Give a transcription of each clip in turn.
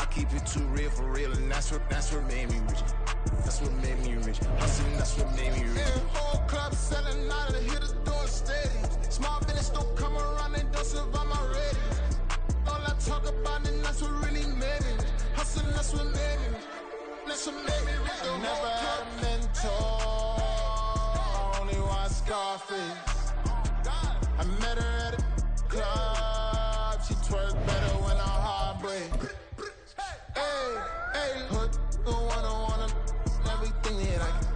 I keep it too real for real, and that's what made me rich. That's what made me rich. Hustling, that's what made me rich. Yeah, whole club selling out of the hitters doing stadiums. Small business don't come around, they don't survive my ratings. All I talk about, and that's what really made me rich. Hustling, that's what made me rich. That's what made me rich. I never had a mentor, only one Scarface. I met her at a club, she twerk better when I'm heartbreak. Hey, hood, the one I wanna, everything that I can.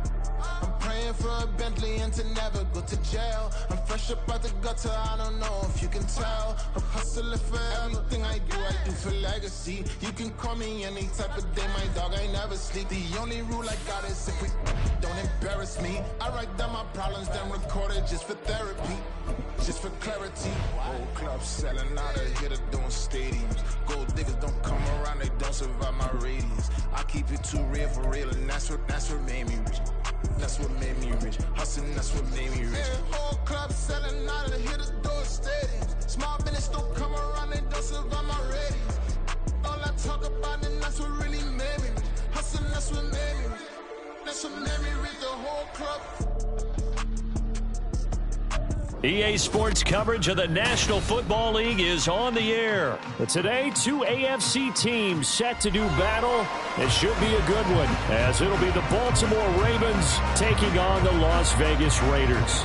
I'm praying for a Bentley and to never go to jail. I'm fresh up out the gutter, I don't know if you can tell. I'm hustling for everything I do for legacy. You can call me any type of day, my dog, I never sleep. The only rule I got is if we don't embarrass me. I write down my problems, then record it just for therapy. Just for clarity, whole club selling out of hitter doing stadiums. Gold diggers don't come around, they don't survive my radius. I keep it too real for real, and that's what made me rich. That's what made me rich. Hustling, that's what made me rich. Yeah, whole club selling out of the hitters doing stadiums. Small business don't come around, they don't survive my radius. All I talk about, and that's what really made me rich. Hustling, that's what made me rich. That's what made me rich. The whole club. EA Sports coverage of the National Football League is on the air. But today, two AFC teams set to do battle. It should be a good one, as it'll be the Baltimore Ravens taking on the Las Vegas Raiders.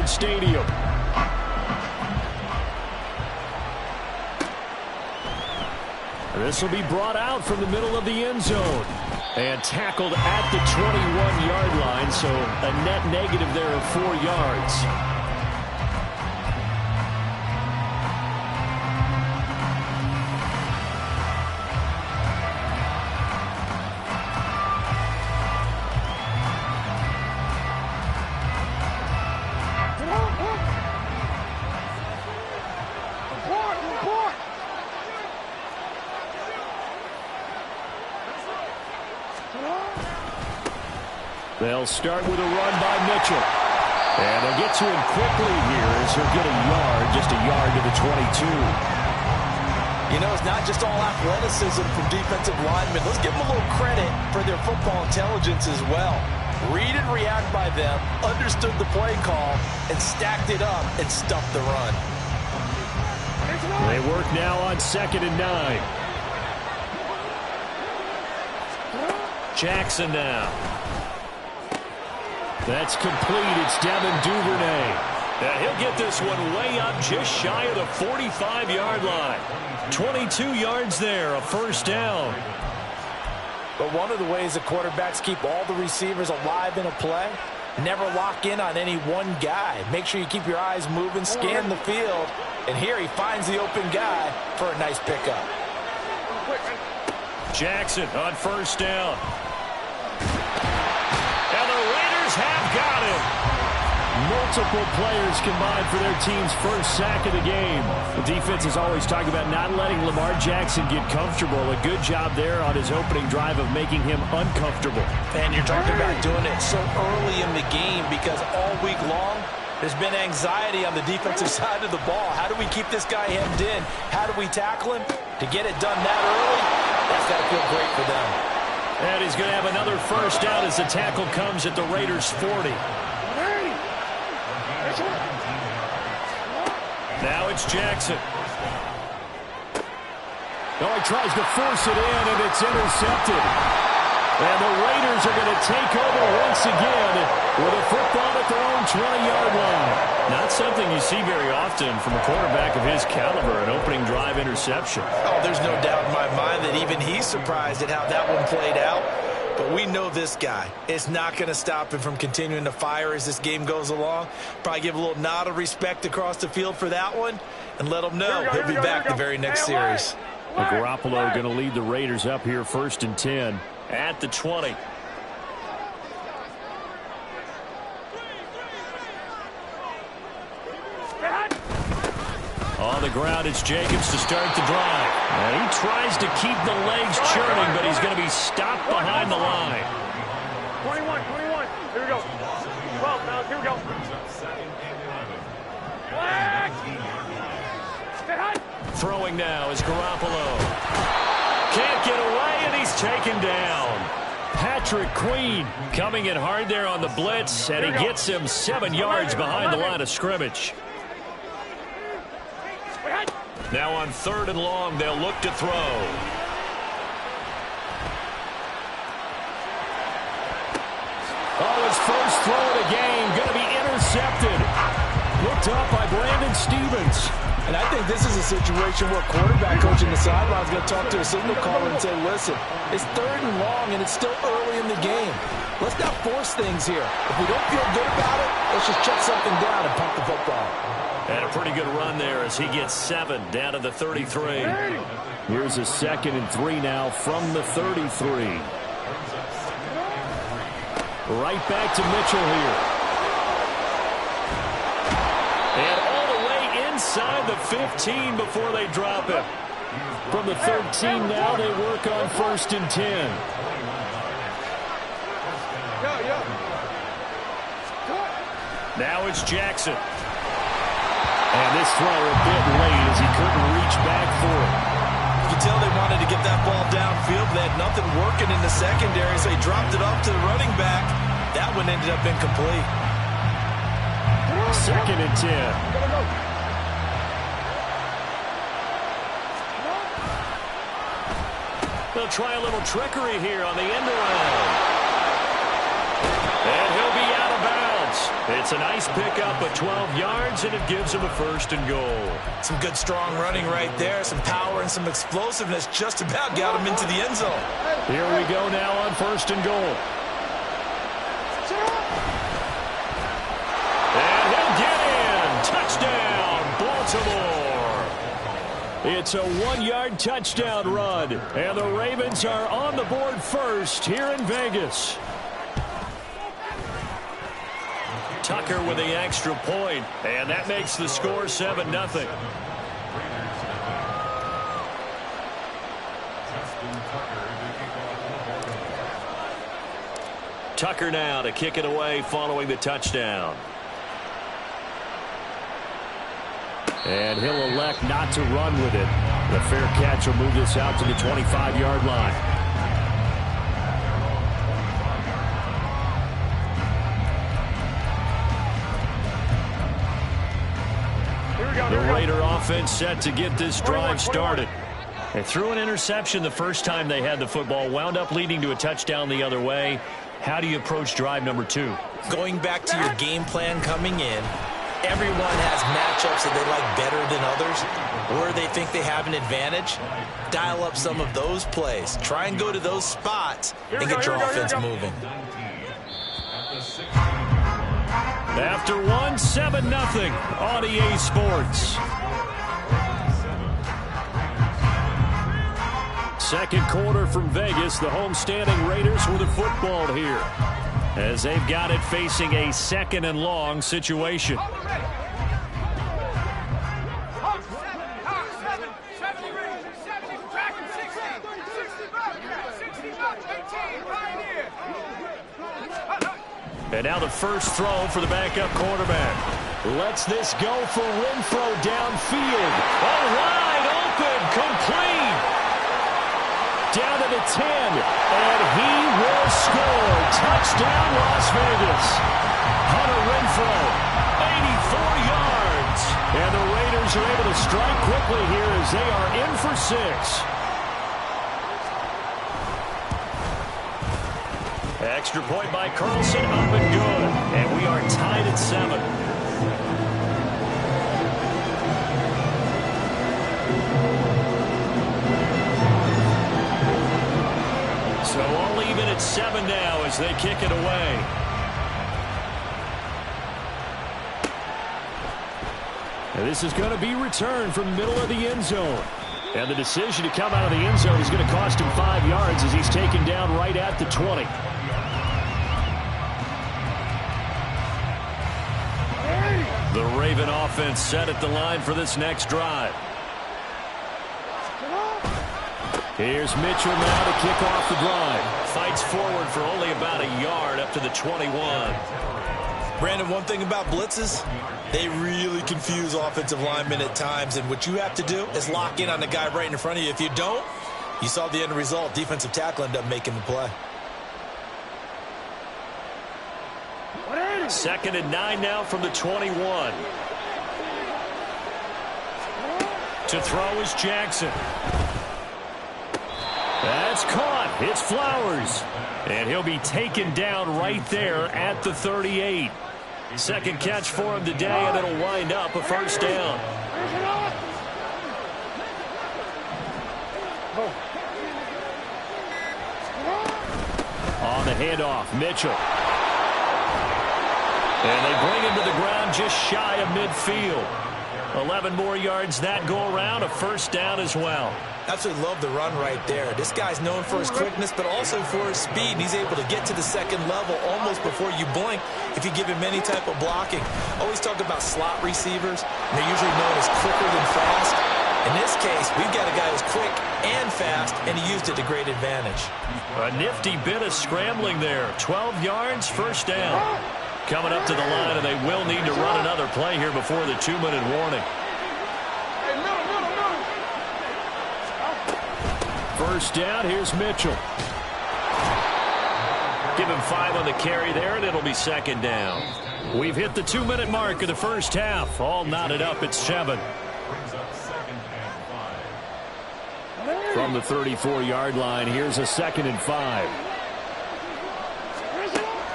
Stadium. This will be brought out from the middle of the end zone and tackled at the 21-yard line, so a net negative there of 4 yards. They'll start with a run by Mitchell. And they'll get to him quickly here as he'll get a yard, just a yard to the 22. You know, it's not just all athleticism from defensive linemen. Let's give them a little credit for their football intelligence as well. Read and react by them, understood the play call, and stacked it up and stuffed the run. They work now on 2nd and 9. Jackson now. That's complete. It's Devin Duvernay. He'll get this one way up just shy of the 45-yard line. 22 yards there, a first down. But one of the ways the quarterbacks keep all the receivers alive in a play, never lock in on any one guy. Make sure you keep your eyes moving, scan the field, and here he finds the open guy for a nice pickup. Jackson on first down. And the Raiders have got him. Multiple players combined for their team's first sack of the game. The defense is always talking about not letting Lamar Jackson get comfortable. A good job there on his opening drive of making him uncomfortable. And you're talking about doing it so early in the game because all week long there's been anxiety on the defensive side of the ball. How do we keep this guy hemmed in? How do we tackle him? To get it done that early, that's got to feel great for them. And he's going to have another first down as the tackle comes at the Raiders' 40. Now it's Jackson. Oh, he tries to force it in, and it's intercepted. And the Raiders are going to take over once again with a football at their own 20-yard line. Not something you see very often from a quarterback of his caliber, an opening drive interception. Oh, there's no doubt in my mind that even he's surprised at how that one played out. But we know this guy is not going to stop him from continuing to fire as this game goes along. Probably give a little nod of respect across the field for that one and let him know he'll be back the very next series. Garoppolo going to lead the Raiders up here 1st and 10 at the 20. on the ground. It's Jacobs to start the drive. And he tries to keep the legs churning, but he's going to be stopped behind the line. 21. Here we go. 12 now. Here we go. Throwing now is Garoppolo. Can't get away, and he's taken down. Patrick Queen coming in hard there on the blitz, and he gets him 7 yards behind the line of scrimmage. Now on 3rd and long, they'll look to throw. Oh, his first throw of the game, going to be intercepted. Looked up by Brandon Stevens. And I think this is a situation where quarterback coach in the sideline is going to talk to a signal caller and say, listen, it's 3rd and long, and it's still early in the game. Let's not force things here. If we don't feel good about it, let's just check something down and pump the football. And a pretty good run there as he gets 7 down to the 33. Here's a 2nd and 3 now from the 33. Right back to Mitchell here. And all the way inside the 15 before they drop it. From the 13 now they work on 1st and 10. Now it's Jackson. And this throw a bit late as he couldn't reach back for it. You can tell they wanted to get that ball downfield. They had nothing working in the secondary, so they dropped it off to the running back. That one ended up incomplete. 2nd and 10. They'll try a little trickery here on the end around. And he'll be out of bounds. It's a nice pickup of 12 yards, and it gives him a 1st and goal. Some good, strong running right there. Some power and some explosiveness just about got him into the end zone. Here we go now on 1st and goal. And he'll get in. Touchdown, Baltimore. It's a 1-yard touchdown run, and the Ravens are on the board first here in Vegas. Tucker with the extra point, and that makes the score 7-0. Tucker now to kick it away following the touchdown. And he'll elect not to run with it. The fair catch will move this out to the 25-yard line. The Raider offense set to get this drive started. They threw an interception the first time they had the football, wound up leading to a touchdown the other way. How do you approach drive number 2? Going back to your game plan coming in, everyone has matchups that they like better than others, where they think they have an advantage. Dial up some of those plays. Try and go to those spots and get your offense moving. After 7-0 on EA Sports. Second quarter from Vegas. The homestanding Raiders with the football here, as they've got it facing a 2nd and long situation. And now the first throw for the backup quarterback. Lets this go for Renfro downfield. Oh, wide open, complete. Down to the 10, and he will score. Touchdown, Las Vegas. Hunter Renfro, 84 yards. And the Raiders are able to strike quickly here as they are in for 6. Extra point by Carlson, up and good. And we are tied at 7. So all even at 7 now as they kick it away. And this is going to be returned from the middle of the end zone. And the decision to come out of the end zone is going to cost him 5 yards as he's taken down right at the 20. The Raven offense set at the line for this next drive. Here's Mitchell now to kick off the drive. Fights forward for only about a yard up to the 21. Brandon, one thing about blitzes, they really confuse offensive linemen at times, and what you have to do is lock in on the guy right in front of you. If you don't, you saw the end result. Defensive tackle ended up making the play. 2nd and 9 now from the 21. To throw is Jackson. That's caught. It's Flowers. And he'll be taken down right there at the 38. Second catch for him today, and it'll wind up a first down. On the handoff, Mitchell. And they bring him to the ground just shy of midfield. 11 more yards that go around, a first down as well. Absolutely love the run right there. This guy's known for his quickness, but also for his speed. And he's able to get to the second level almost before you blink if you give him any type of blocking. Always talk about slot receivers, and they're usually known as quicker than fast. In this case, we've got a guy who's quick and fast, and he used it to great advantage. A nifty bit of scrambling there. 12 yards, first down. Coming up to the line, and they will need to run another play here before the 2-minute warning. First down, here's Mitchell. Give him 5 on the carry there, and it'll be second down. We've hit the 2-minute mark of the first half. All knotted up at 7. From the 34-yard line, here's a 2nd and 5.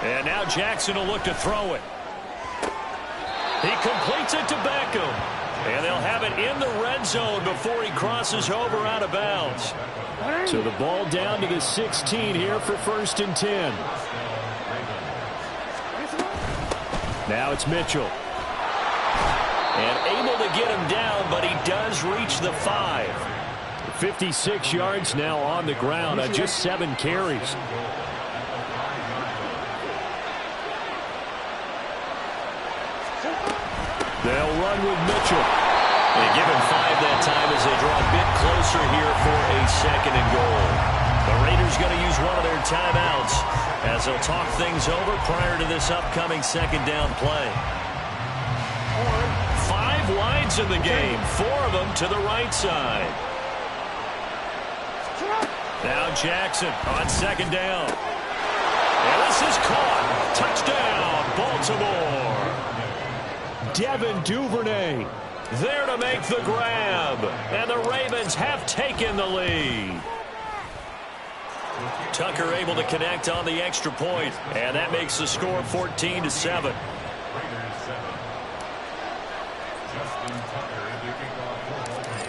And now Jackson will look to throw it. He completes it to Beckham. And they'll have it in the red zone before he crosses over out of bounds. So the ball down to the 16 here for 1st and 10. Now it's Mitchell. And able to get him down, but he does reach the 5. 56 yards now on the ground on just 7 carries. They'll run with Mitchell. They give him 5 that time as they draw a bit closer here for a 2nd and goal. The Raiders going to use one of their timeouts as they'll talk things over prior to this upcoming 2nd down play. 5 wides in the game, 4 of them to the right side. Now Jackson on 2nd down. And this is caught. Touchdown, Baltimore. Devin Duvernay there to make the grab. And the Ravens have taken the lead. Tucker able to connect on the extra point, and that makes the score 14-7.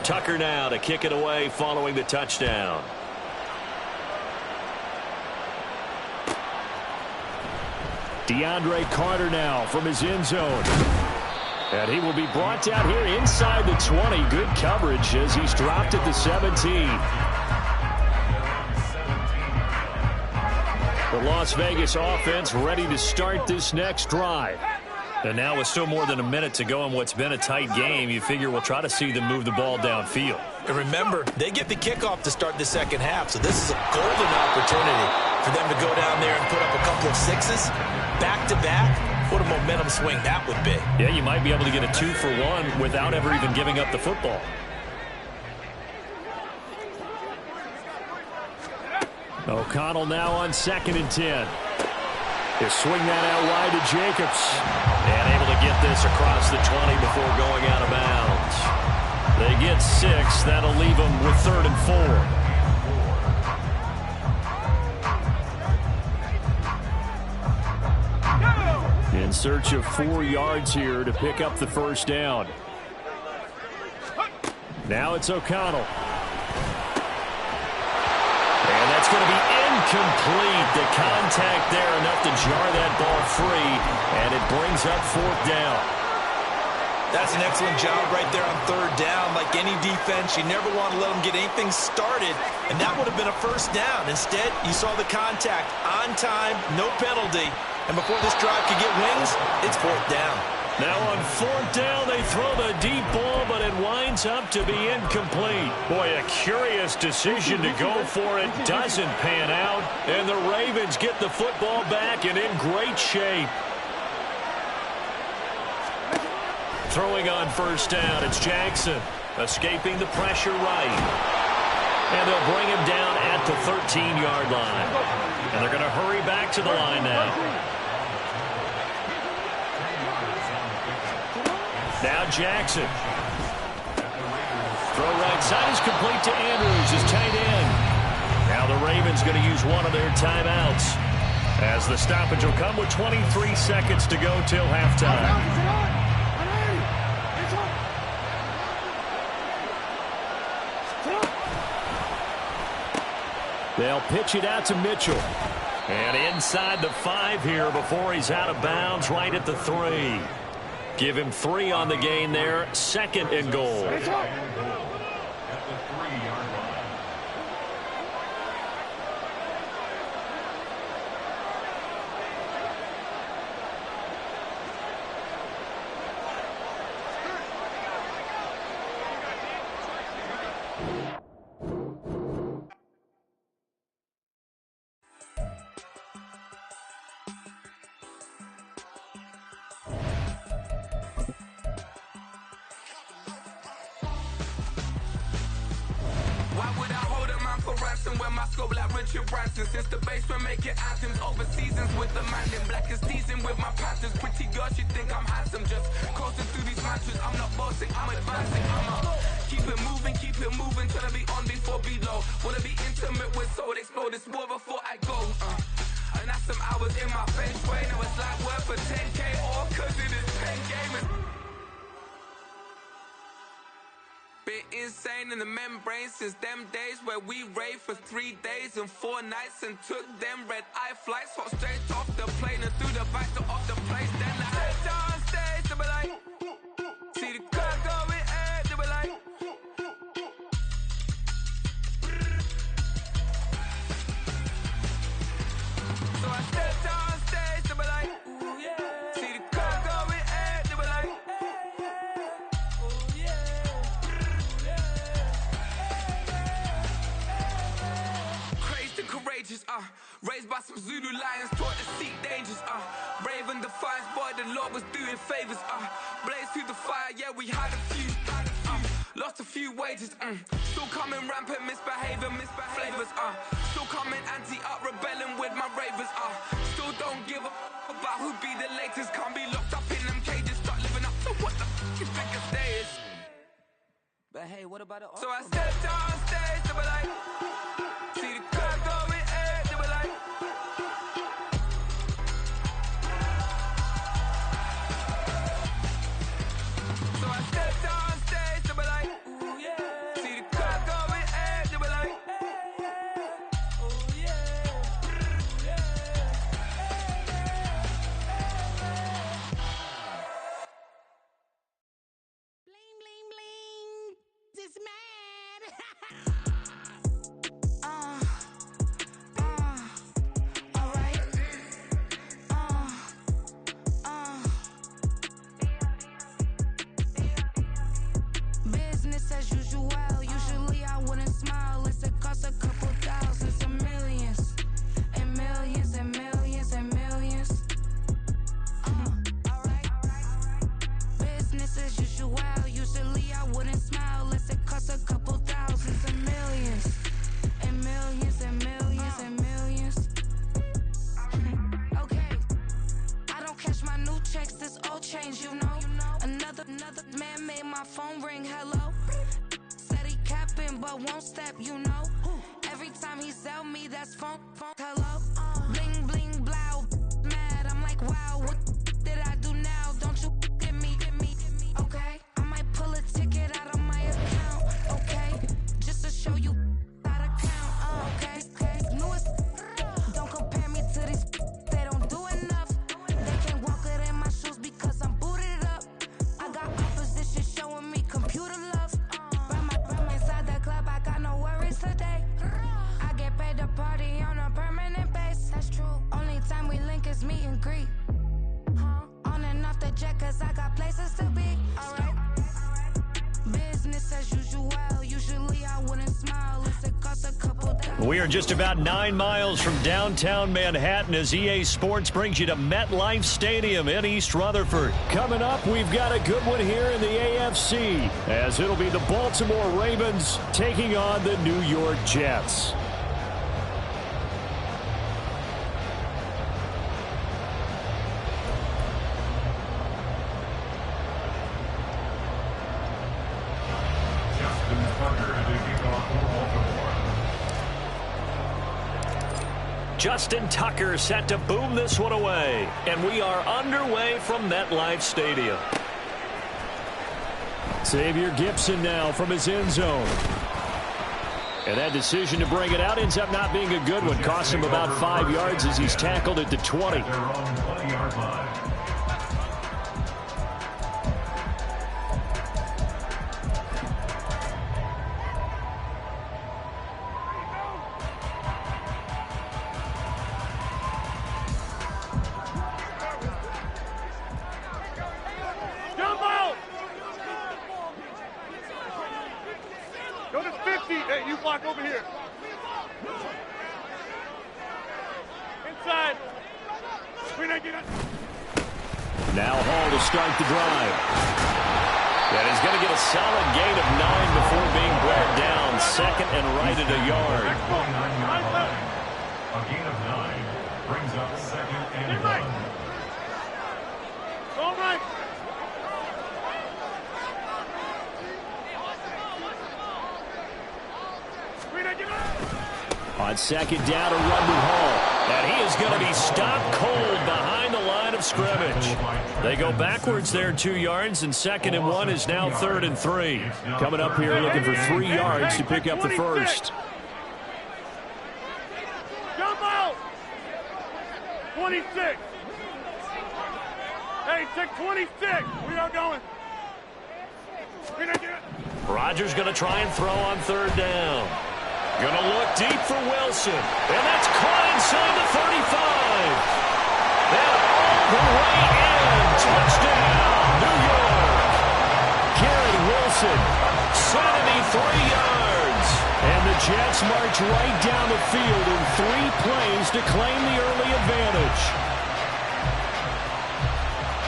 Tucker now to kick it away following the touchdown. DeAndre Carter now from his end zone. And he will be brought down here inside the 20. Good coverage as he's dropped at the 17. The Las Vegas offense ready to start this next drive. And now with still more than a minute to go in what's been a tight game, you figure we'll try to see them move the ball downfield. And remember, they get the kickoff to start the second half, so this is a golden opportunity for them to go down there and put up a couple of 6s back-to-back. What a momentum swing that would be. Yeah, you might be able to get a 2-for-1 without ever even giving up the football. O'Connell now on 2nd and 10. He'll swing that out wide to Jacobs. And able to get this across the 20 before going out of bounds. They get 6. That'll leave them with 3rd and 4. In search of 4 yards here to pick up the first down. Now it's O'Connell. And that's going to be incomplete. The contact there enough to jar that ball free, and it brings up 4th down. That's an excellent job right there on 3rd down. Like any defense, you never want to let them get anything started, and that would have been a first down. Instead, you saw the contact on time, no penalty, and before this drive could get wings, it's 4th down. Now on fourth down, they throw the deep ball, but it winds up to be incomplete. Boy, a curious decision to go for it. Doesn't pan out, and the Ravens get the football back and in great shape. Throwing on first down, it's Jackson. Escaping the pressure right. And they'll bring him down at the 13-yard line. And they're going to hurry back to the line now. Now Jackson. Throw right side is complete to Andrews, his tight end. Now the Ravens going to use one of their timeouts, as the stoppage will come with 23 seconds to go till halftime. They'll pitch it out to Mitchell. And inside the 5 here before he's out of bounds, right at the 3. Give him 3 on the gain there. 2nd and goal. At the 3-yard line. Since the basement making anthems over seasons with the man in black is teasing with my patterns. Pretty girl, she think I'm handsome. Just coasting through these matches. I'm not bossing, I'm advancing. Keep it moving, trying to be on before below. Wanna be intimate with soul, explode this war before I go. And that's some hours in my face way. Now it's like work for 10K or cause it is 10 gaming. Been insane in the membrane since them days where we raved for 3 days and 4 nights and took them red-eye flights. Hot straight off the plane and through the back door of the place. Then I head on stage, they be like, see the car going air, they be like, so I stepped on stage, they be like, ooh yeah, see the car going air, they be like, oh yeah. Courageous, raised by some Zulu lions, taught to seek dangers, brave and defiant, boy, the Lord was doing favors, blaze through the fire, yeah, we had a few, lost a few wages, still coming rampant, misbehaving, flavors, still coming anti-up, rebelling with my ravers, still don't give a about who be the latest, can't be locked up in them cages, start living up to what the you think a day is. But hey, what about it? So I stepped on stage, they were like, see the crowd going air, they were like, so I stepped on stage, they were like, ooh yeah, see the crowd going air, they were like, oh yeah, bling bling bling, this man. Business as usual. Usually I wouldn't smile. It's a cost a couple thousands and millions. And millions and millions and millions. Alright. Business as usual. Usually I wouldn't smile. Unless it costs a couple thousands and millions. And millions and millions and millions. Okay. I don't cash my new checks, this old change, you know. Another man made my phone ring, hello. Said he capping but won't step, you know. Every time he sell me, that's phone, hello. Bling bling blow, mad, I'm like wow, what did I do now? Don't you get me, okay? I might pull a ticket out of my account, okay? Just to show you how to count, okay? Newest, don't compare me to these, they don't do enough. They can't walk it in my shoes because I'm booted up. I got opposition showing me computer love. Run inside the club, I got no worries today. I get paid to party on a permanent base. That's true. Only time we link is meet and greet. On and off the jet, cause I got We are just about 9 miles from downtown Manhattan as EA Sports brings you to MetLife Stadium in East Rutherford. Coming up, we've got a good one here in the AFC, as it'll be the Baltimore Ravens taking on the New York Jets. Justin Tucker set to boom this one away. And we are underway from MetLife Stadium. Xavier Gipson now from his end zone. And that decision to bring it out ends up not being a good one. Cost him about 5 yards as he's tackled at the 20. Over here. Inside. Now Hall to start the drive. And he's going to get a solid gain of 9 before being brought down. Second and right at a yard. A gain of 9 brings up second and 1. All right. On second down, a run with Hall. And he is going to be stopped cold behind the line of scrimmage. They go backwards there 2 yards, and second and 1 is now 3rd and 3. Coming up here looking for 3 yards to pick up the first. Jump out! 26. Hey, check 26. We are going. Rodgers going to try and throw on 3rd down. Going to look deep for Wilson. And that's caught inside the 35. And all the way in. Touchdown, New York. Garrett Wilson, 73 yards. And the Jets march right down the field in 3 plays to claim the early advantage.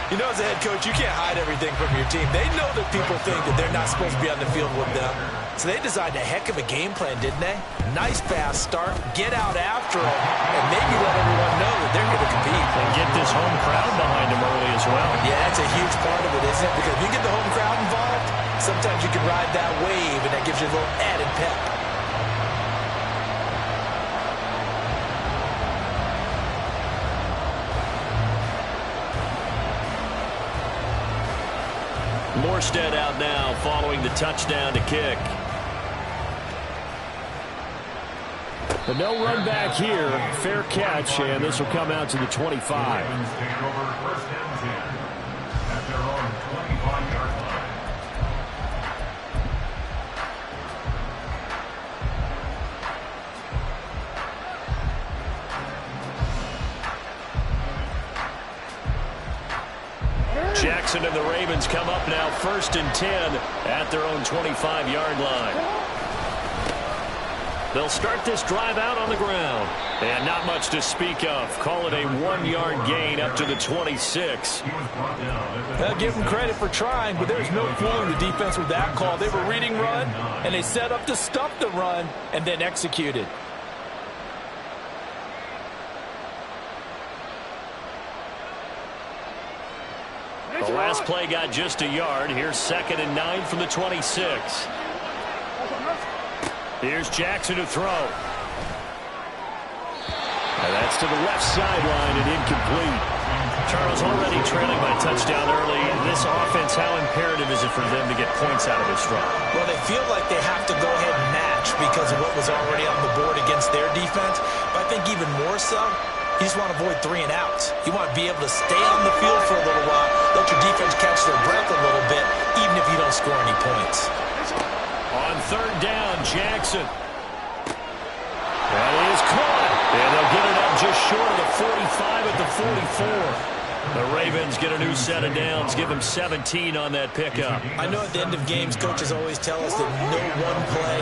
You know, as a head coach, you can't hide everything from your team. They know that people think that they're not supposed to be on the field with them. So they designed a heck of a game plan, didn't they? Nice fast start, get out after them, and maybe let everyone know that they're going to compete. And get this home crowd behind them early as well. Yeah, that's a huge part of it, isn't it? Because if you get the home crowd involved, sometimes you can ride that wave, and that gives you a little added pep. Morstead out now following the touchdown to kick. But no run back here. Fair catch, and this will come out to the 25. Ravens take it over 1st and 10 at their own 25-yard line. Jackson and the Ravens come up now 1st and 10 at their own 25-yard line. They'll start this drive out on the ground. And not much to speak of. Call it a 1-yard gain up to the 26. I'll give them credit for trying, but there's no fooling the defense with that call. They were reading run, and they set up to stop the run and then executed. The last play got just a yard. Here's 2nd and 9 from the 26. Here's Jackson to throw. And that's to the left sideline and incomplete. Charles, already trailing by touchdown early. This offense, how imperative is it for them to get points out of this run? Well, they feel like they have to go ahead and match because of what was already on the board against their defense. But I think even more so, you just want to avoid 3 and outs. You want to be able to stay on the field for a little while, let your defense catch their breath a little bit, even if you don't score any points. On 3rd down, Jackson. That is caught. And they'll get it up just short of the 45 at the 44. The Ravens get a new set of downs, give them 17 on that pickup. I know at the end of games, coaches always tell us that no one play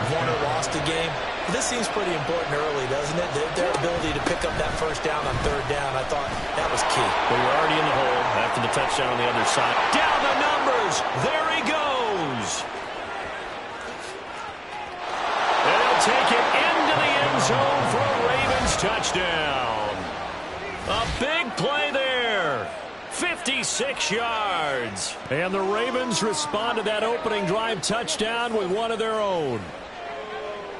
won or lost a game. This seems pretty important early, doesn't it? Their ability to pick up that first down on third down, I thought that was key. Well, you're already in the hole after the touchdown on the other side. Down the numbers. There he goes. And he'll take it into the end zone for a Ravens touchdown. A big play there. 56 yards. And the Ravens respond to that opening drive touchdown with one of their own.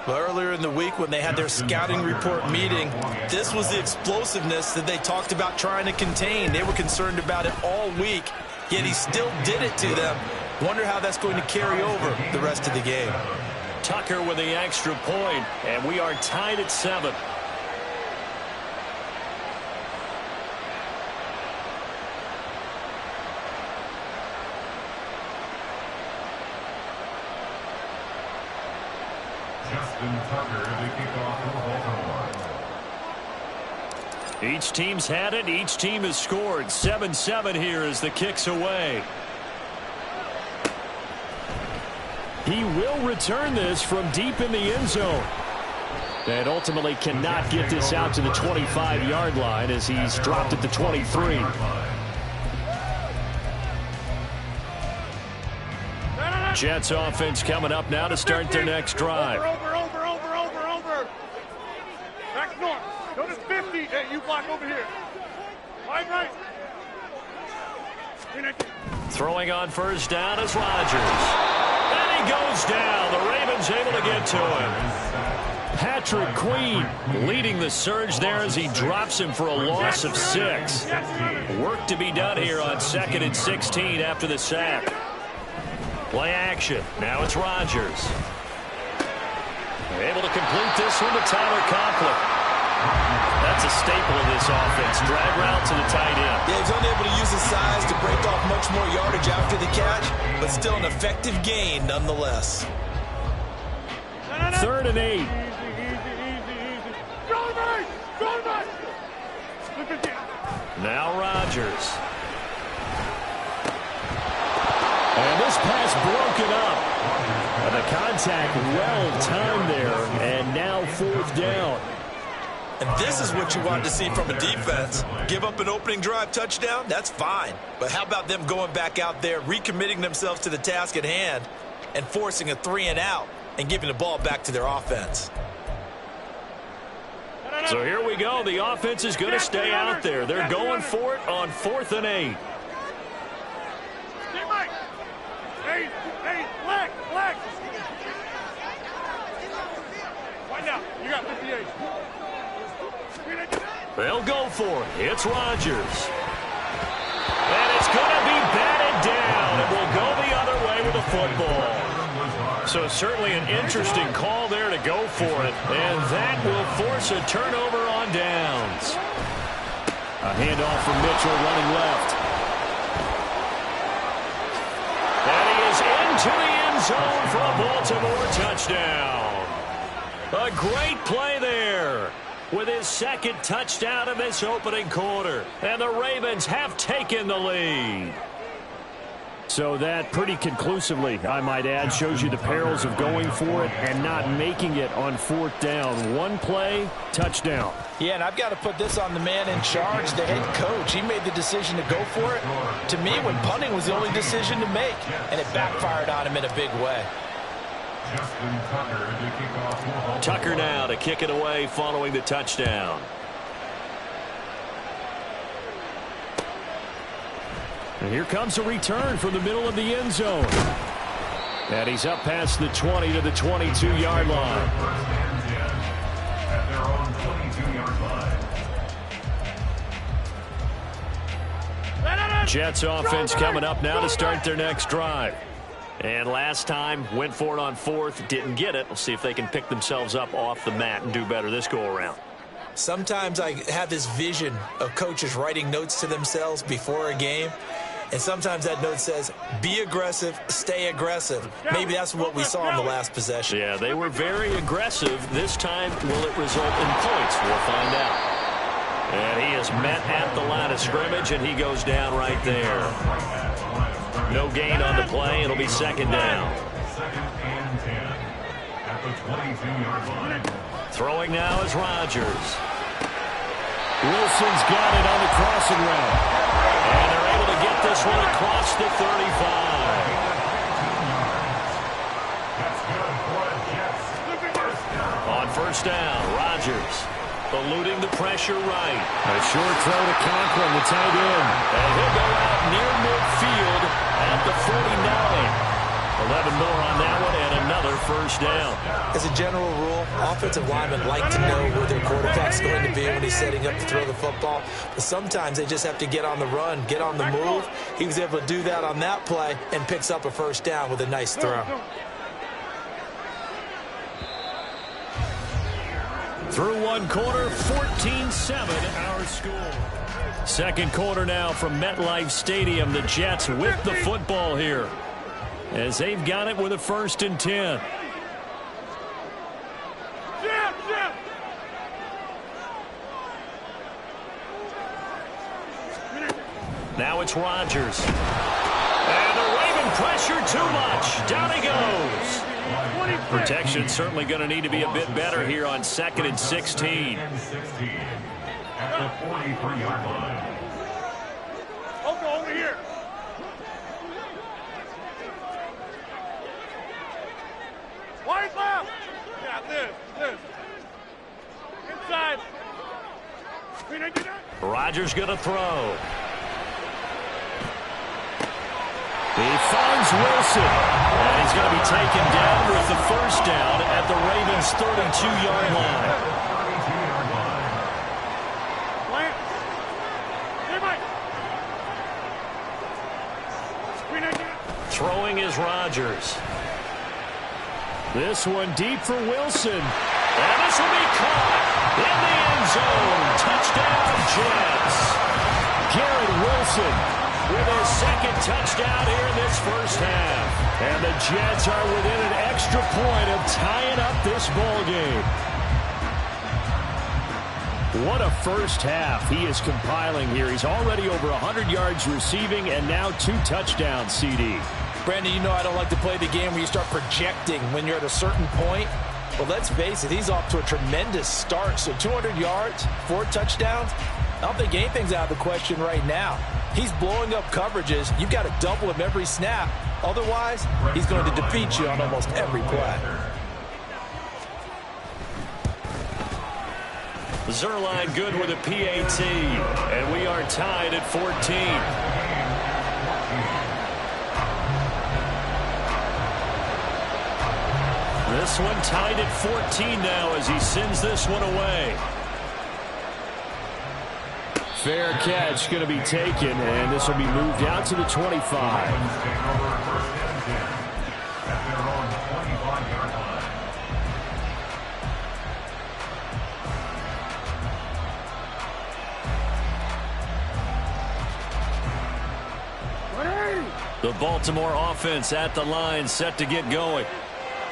Well, earlier in the week when they had their scouting report meeting, this was the explosiveness that they talked about trying to contain. They were concerned about it all week, yet he still did it to them. Wonder how that's going to carry over the rest of the game. Tucker with the extra point, and we are tied at 7. Tucker to kick off for Baltimore. Each team's had it. Each team has scored. 7-7 here as the kick's away. He will return this from deep in the end zone. And ultimately cannot get this out to the 25-yard line as he's dropped at the 23. Jets offense coming up now to start their next drive. Over. Back north. Notice 50. Hey, you block over here. Right. Throwing on first down is Rodgers. And he goes down. The Ravens able to get to him. Patrick Queen leading the surge there as he drops him for a loss of 6. Work to be done here on 2nd and 16 after the sack. Play action. Now it's Rodgers. Able to complete this one to Tyler Conklin. That's a staple of this offense. Drag route to the tight end. Yeah, he's only able to use his size to break off much more yardage after the catch, but still an effective gain nonetheless. 3rd and 8. Easy. Go back. Now Rodgers. And this pass broken up. And the contact well timed there. And now 4th down. And this is what you want to see from a defense. Give up an opening drive touchdown, that's fine. But how about them going back out there, recommitting themselves to the task at hand, and forcing a 3-and-out and giving the ball back to their offense? So here we go. The offense is going to stay out there. They're going for it on 4th and 8. Hey, black. Find out. You got 58. They'll go for it. It's Rodgers. And it's going to be batted down. It will go the other way with the football. So certainly an interesting call there to go for it. And that will force a turnover on downs. A handoff from Mitchell running left. And he is into the end zone for a Baltimore touchdown. A great play there with his 2nd touchdown of this opening quarter. And the Ravens have taken the lead. So that pretty conclusively, I might add, shows you the perils of going for it and not making it on 4th down. One play, touchdown. Yeah, and I've got to put this on the man in charge, the head coach. He made the decision to go for it. To me, when punting was the only decision to make, and it backfired on him in a big way. Tucker now to kick it away following the touchdown. And here comes a return from the middle of the end zone. And he's up past the 20 to the 22-yard line. At their own 22-yard line. Jets offense coming up now to start their next drive. And last time, went for it on 4th, didn't get it. We'll see if they can pick themselves up off the mat and do better this go-around. Sometimes I have this vision of coaches writing notes to themselves before a game. And sometimes that note says, be aggressive, stay aggressive. Maybe that's what we saw in the last possession. Yeah, they were very aggressive. This time, will it result in points? We'll find out. And he is met at the line of scrimmage, and he goes down right there. No gain on the play. It'll be 2nd down. 2nd and 10 at at the 22-yard line. Throwing now is Rodgers. Wilson's got it on the crossing route. And they're able to get this one across the 35. On first down, Rodgers eluding the pressure right. A short throw to Conklin, the tight end. And he'll go out near midfield at the 49. 11 more on that one and another first down. As a general rule, offensive linemen like to know where their quarterback's going to be when he's setting up to throw the football. But sometimes they just have to get on the run, get on the move. He was able to do that on that play and picks up a first down with a nice throw. Through one quarter, 14-7 our score. Second quarter now from MetLife Stadium. The Jets with the football here, as they've got it with a 1st and 10. Now it's Rodgers. And the Raven pressure too much. Down he goes. Protection certainly going to need to be a bit better here on 2nd and 16. At the 43-yard line. Over here. Wide left. Yeah, this. Inside. Rodgers going to throw. He finds Wilson. And he's going to be taken down with the first down at the Ravens' 32-yard line. Throwing is Rodgers. This one deep for Wilson. And this will be caught in the end zone. Touchdown, Jets. Garrett Wilson with his 2nd touchdown here in this first half. And the Jets are within an extra point of tying up this ball game. What a first half he is compiling here. He's already over 100 yards receiving and now 2 touchdowns, CD. Brandon, you know I don't like to play the game where you start projecting when you're at a certain point. But let's face it, he's off to a tremendous start. So 200 yards, 4 touchdowns. I don't think anything's out of the question right now. He's blowing up coverages. You've got to double him every snap. Otherwise, he's going to defeat you on almost every play. Zerline good with a PAT. And we are tied at 14. This one tied at 14 now as he sends this one away. Fair catch going to be taken, and this will be moved out to the 25. The Baltimore offense at the line, set to get going.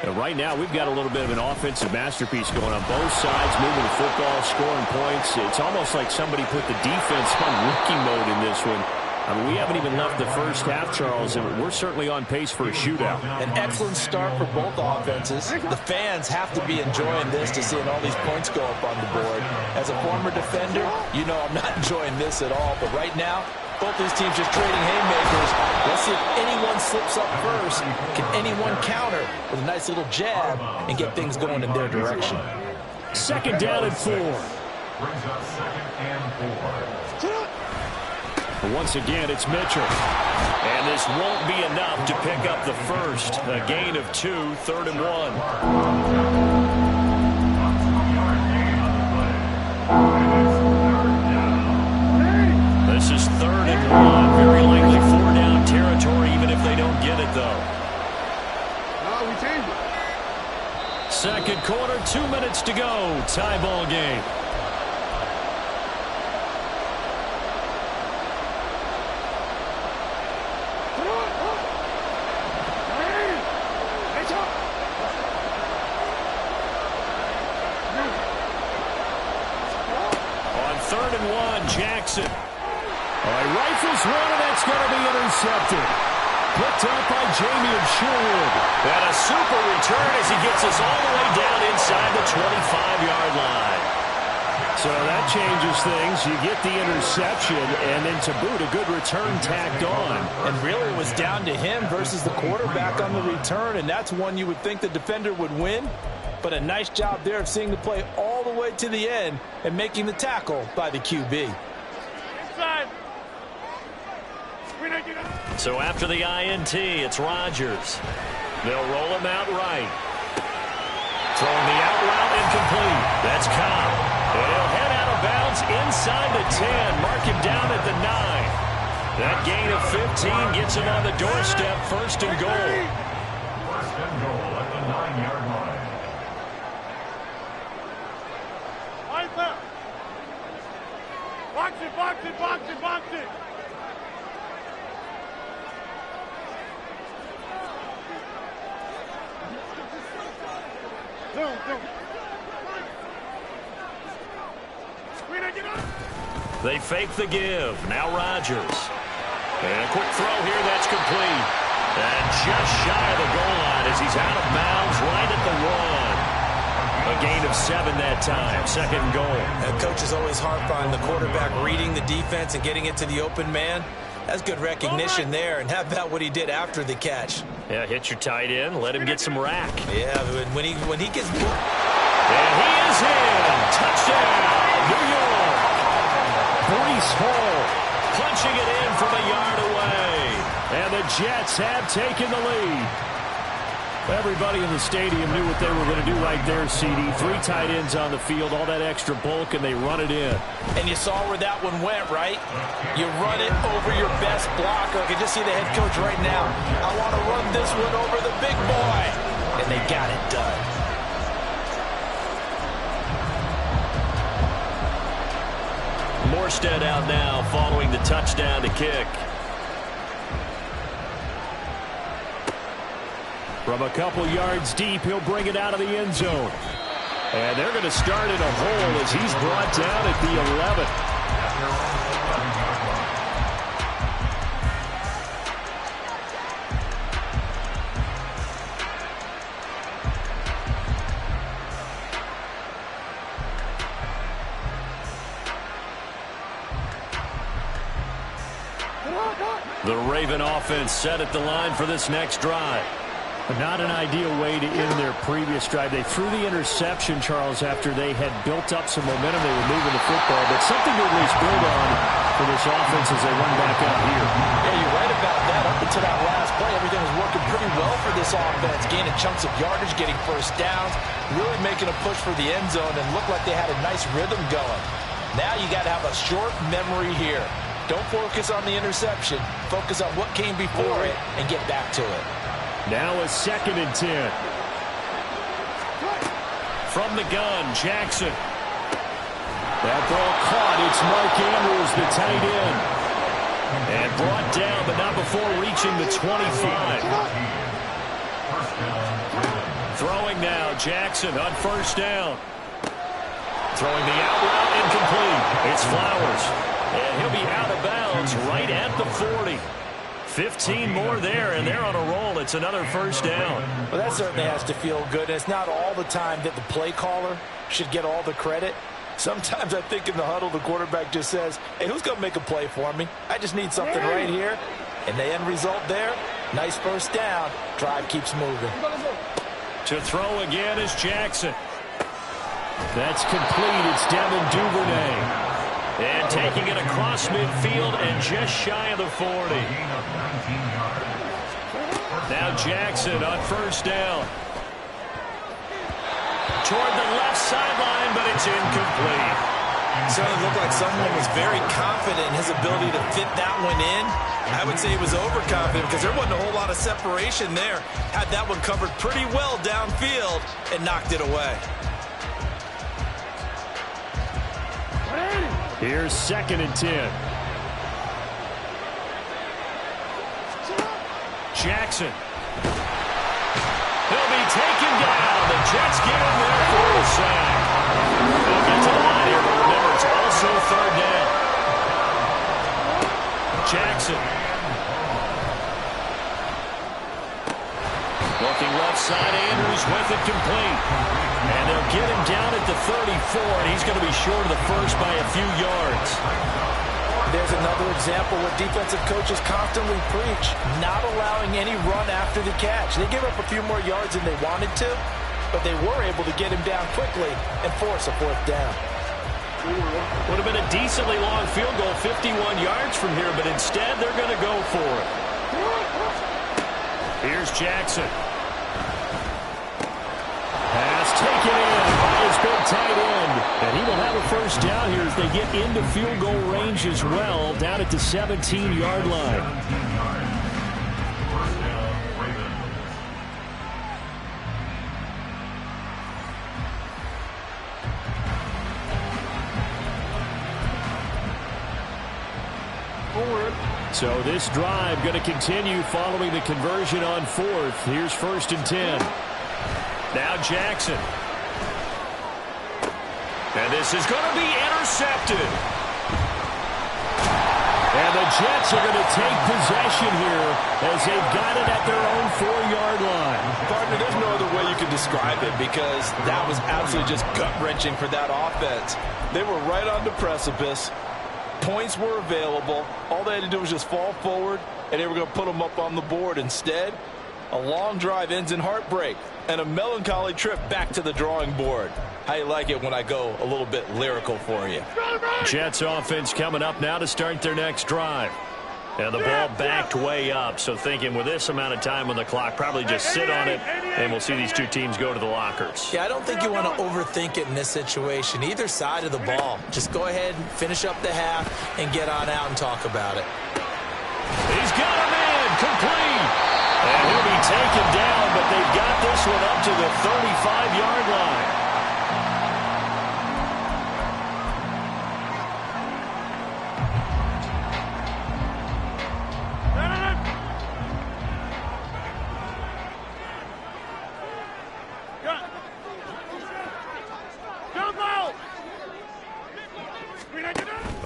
And right now, we've got a little bit of an offensive masterpiece going on both sides, moving the football, scoring points. It's almost like somebody put the defense on rookie mode in this one. I mean, we haven't even left the first half, Charles, and we're certainly on pace for a shootout. An excellent start for both offenses. The fans have to be enjoying this to seeing all these points go up on the board. As a former defender, you know I'm not enjoying this at all. But right now, both these teams just trading haymakers. Let's see if anyone slips up first. Can anyone counter with a nice little jab and get things going in their direction? 2nd down and 4. Brings up 2nd and 4. Once again, it's Mitchell. And this won't be enough to pick up the first. A gain of 2, 3rd and 1. This is 3rd and 1. Very likely 4-down territory, even if they don't get it, though. No, we changed it. 2nd quarter, 2 minutes to go. Tie ball game. On 3rd and 1, Jackson. All right, rifles one, and that's going to be intercepted. Picked up by Jamie Sherwood. And a super return as he gets us all the way down inside the 25-yard line. So that changes things. You get the interception, and then to boot, a good return tacked on. And really it was down to him versus the quarterback on the return, and that's one you would think the defender would win. But a nice job there of seeing the play all the way to the end and making the tackle by the QB. Inside. So after the INT, it's Rodgers. They'll roll him out right. Throwing the out route incomplete. That's Cobb. And he'll head out of bounds inside the 10. Mark him down at the 9. That gain of 15 gets him on the doorstep. First and goal. First and goal at the 9-yard line. Box it, box it, box it, box it. They fake the give. Now Rodgers. And a quick throw here that's complete. And just shy of the goal line as he's out of bounds right at the 1. A gain of 7 that time. Second goal. And coaches always harp on the quarterback reading the defense and getting it to the open man. That's good recognition there. And how about what he did after the catch? Yeah, hit your tight end. Let him get some rack. Yeah, when he gets... And he is in. Touchdown, New York. Breece Hall punching it in from a yard away. And the Jets have taken the lead. Everybody in the stadium knew what they were going to do right there, CD. 3 tight ends on the field, all that extra bulk, and they run it in. And you saw where that one went, right? You run it over your best blocker. I can just see the head coach right now. I want to run this one over the big boy. And they got it done. Morstead out now following the touchdown to kick. From a couple yards deep, he'll bring it out of the end zone. And they're going to start in a hole as he's brought down at the 11. The Raven offense set at the line for this next drive. Not an ideal way to end their previous drive. They threw the interception, Charles, after they had built up some momentum. They were moving the football, but something to at least build on for this offense as they run back out here. Yeah, you're right about that. Up until that last play, everything was working pretty well for this offense. Gaining chunks of yardage, getting first downs, really making a push for the end zone, and looked like they had a nice rhythm going. Now you got to have a short memory here. Don't focus on the interception. Focus on what came before it and get back to it. Now a 2nd and 10. From the gun, Jackson. That ball caught. It's Mark Andrews, the tight end. And brought down, but not before reaching the 25. Throwing now, Jackson on first down. Throwing the out route, incomplete. It's Flowers. And he'll be out of bounds right at the 40. 15 more there, and they're on a roll. It's another first down. Well, that certainly has to feel good. And it's not all the time that the play caller should get all the credit. Sometimes I think in the huddle, the quarterback just says, hey, who's going to make a play for me? I just need something right here. And the end result there, nice first down. Drive keeps moving. To throw again is Jackson. That's complete. It's Devin Duvernay. And taking it across midfield and just shy of the 40. Now Jackson on first down. Toward the left sideline, but it's incomplete. Certainly looked like someone was very confident in his ability to fit that one in. I would say he was overconfident because there wasn't a whole lot of separation there. Had that one covered pretty well downfield and knocked it away. Here's 2nd and 10. Jackson. He'll be taken down. The Jets get him there for a sack. They'll get to the line here, but remember, it's also 3rd down. Jackson. left side. Andrews with it complete. And they'll get him down at the 34, and he's going to be short of the first by a few yards. There's another example where defensive coaches constantly preach not allowing any run after the catch. They give up a few more yards than they wanted to, but they were able to get him down quickly and force a fourth down. Would have been a decently long field goal, 51 yards from here, but instead they're going to go for it. Here's Jackson. Pass taken in by his big tight end. And he will have a first down here as they get into field goal range as well, down at the 17-yard line. First down, Ravens. So this drive going to continue following the conversion on fourth. Here's 1st and 10. Now Jackson. And this is going to be intercepted. And the Jets are going to take possession here as they've got it at their own 4-yard line. Partner, there's no other way you can describe it because that was absolutely just gut-wrenching for that offense. They were right on the precipice. Points were available. All they had to do was just fall forward, and they were going to put them up on the board. Instead, a long drive ends in heartbreak and a melancholy trip back to the drawing board. How you like it when I go a little bit lyrical for you? Jets offense coming up now to start their next drive. And the ball backed way up, so thinking with this amount of time on the clock, probably just sit on it, and we'll see these two teams go to the lockers. Yeah, I don't think you want to overthink it in this situation. Either side of the ball. Just go ahead and finish up the half and get on out and talk about it. He's got him in, complete. And he'll be taken down, but they've got this one up to the 35-yard line.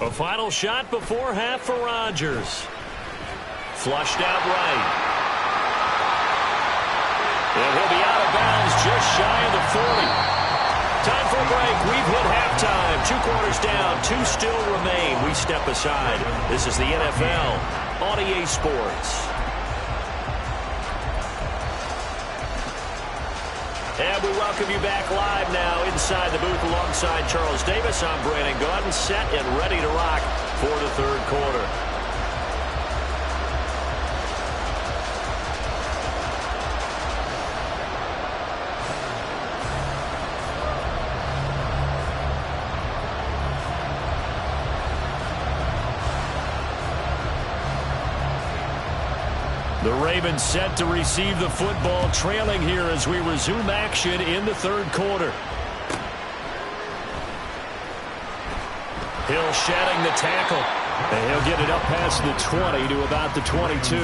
A final shot before half for Rodgers. Flushed out right. And he'll be out of bounds just shy of the 40. Time for a break. We've hit halftime. 2 quarters down. 2 still remain. We step aside. This is the NFL on EA Sports. And we welcome you back live now inside the booth alongside Charles Davis. I'm Brandon Gaudin, set and ready to rock for the third quarter. The Ravens set to receive the football, trailing here as we resume action in the third quarter. Hill shedding the tackle, and he'll get it up past the 20 to about the 22.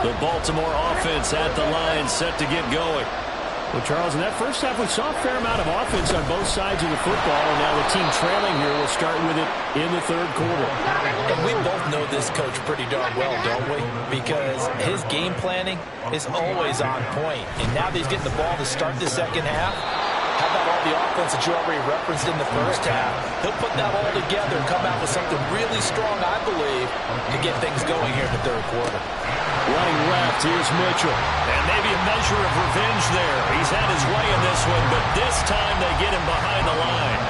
The Baltimore offense at the line, set to get going. Well, Charles, in that first half, we saw a fair amount of offense on both sides of the football, and now the team trailing here will start with it in the third quarter. And we both know this coach pretty darn well, don't we? Because his game planning is always on point. And now that he's getting the ball to start the second half, how about all the offense that you already referenced in the first half? He'll put that all together and come out with something really strong, I believe, to get things going here in the third quarter. Running left, here's Mitchell. And maybe a measure of revenge there. He's had his way in this one, but this time they get him behind the line.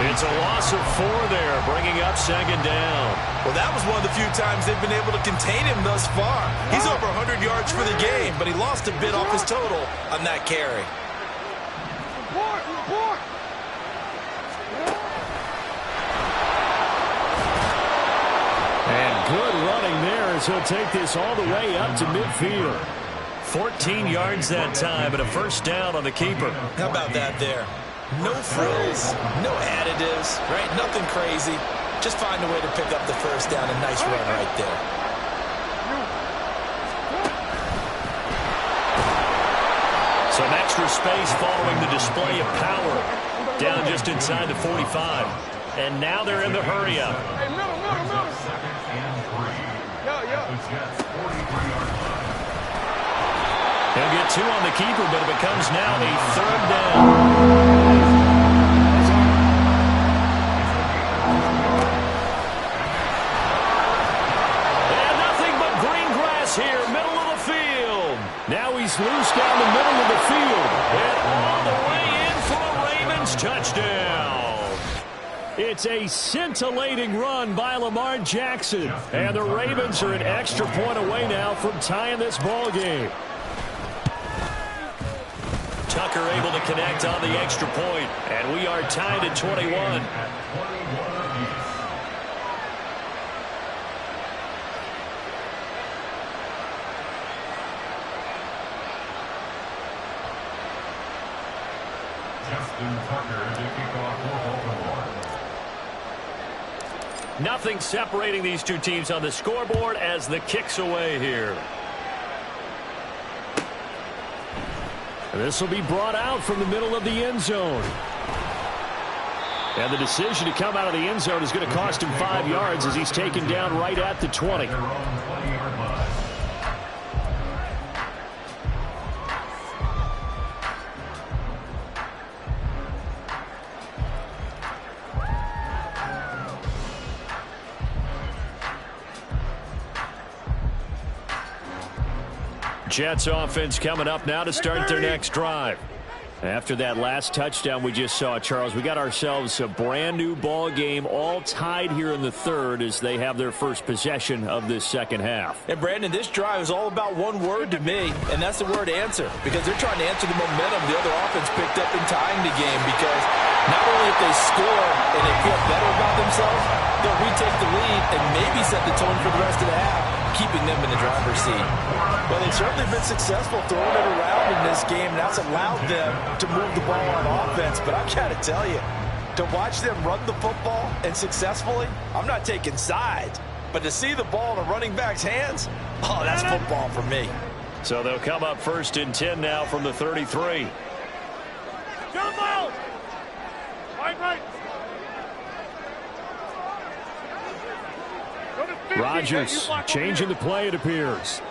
It's a loss of 4 there, bringing up second down. Well, that was one of the few times they've been able to contain him thus far. He's over 100 yards for the game, but he lost a bit off his total on that carry. And good running there as he'll take this all the way up to midfield. 14 yards that time and a first down on the keeper. How about that there? No frills, no additives, right? Nothing crazy. Just find a way to pick up the first down. A nice run right there. extra space following the display of power. Down just inside the 45. And now they're in the hurry-up. Hey, middle. Second and 3. Yo. The Jets 43-yard line. He'll get 2 on the keeper, but it becomes now a 3rd down. And nothing but green grass here, middle of the field. Now he's loose down the middle of the field. And all the way in for a Ravens touchdown. It's a scintillating run by Lamar Jackson. And the Ravens are an extra point away now from tying this ball game. Tucker able to connect on the extra point, and we are tied at 21. Justin Tucker to kick off for Baltimore. Nothing separating these two teams on the scoreboard as the kick's away here. This will be brought out from the middle of the end zone. And the decision to come out of the end zone is going to cost him 5 yards as he's taken down right at the 20. Their own 20-yard line. Jets offense coming up now to start their next drive. After that last touchdown we just saw, Charles, we got ourselves a brand new ball game, all tied here in the third as they have their first possession of this second half. And Brandon, this drive is all about one word to me, and that's the word answer, because they're trying to answer the momentum the other offense picked up in tying the game, because not only if they score and they feel better about themselves, they'll retake the lead and maybe set the tone for the rest of the half, keeping them in the driver's seat. Well, they've certainly been successful throwing it around in this game, and that's allowed them to move the ball on offense. But I've got to tell you, to watch them run the football and successfully, I'm not taking sides. But to see the ball in a running back's hands, oh, that's football for me. So they'll come up 1st and 10 now from the 33. Jump out! Right. Rodgers changing the play, it appears.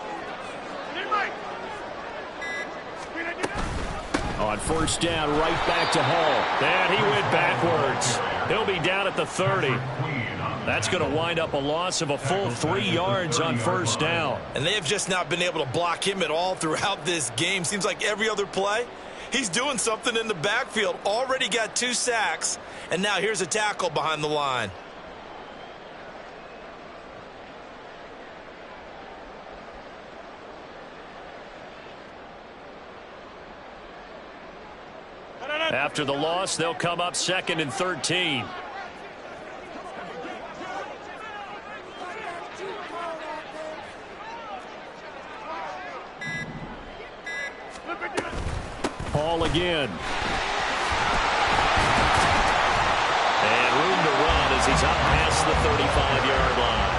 On 1st down, right back to Hall. And he went backwards. He'll be down at the 30. That's going to wind up a loss of a full 3 yards on 1st down. And they have just not been able to block him at all throughout this game. Seems like every other play, he's doing something in the backfield. Already got 2 sacks, and now here's a tackle behind the line. After the loss, they'll come up 2nd and 13. Hall again. And room to run as he's up past the 35-yard line.